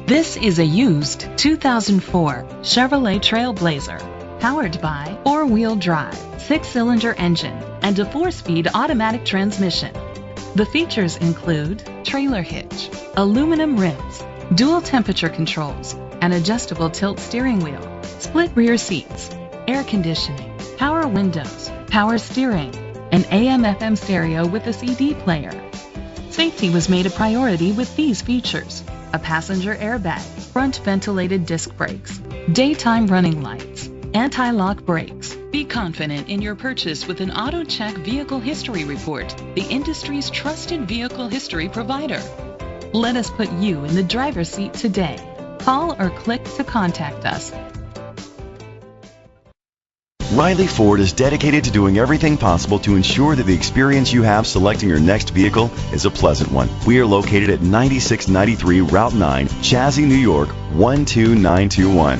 This is a used 2004 Chevrolet Trailblazer, powered by four-wheel drive, six-cylinder engine, and a four-speed automatic transmission. The features include trailer hitch, aluminum rims, dual temperature controls, an adjustable tilt steering wheel, split rear seats, air conditioning, power windows, power steering, an AM/FM stereo with a CD player. Safety was made a priority with these features: a passenger airbag, front ventilated disc brakes, daytime running lights, anti-lock brakes. Be confident in your purchase with an AutoCheck Vehicle History Report, the industry's trusted vehicle history provider. Let us put you in the driver's seat today. Call or click to contact us. Riley Ford is dedicated to doing everything possible to ensure that the experience you have selecting your next vehicle is a pleasant one. We are located at 9693 Route 9, Chazy, New York, 12921.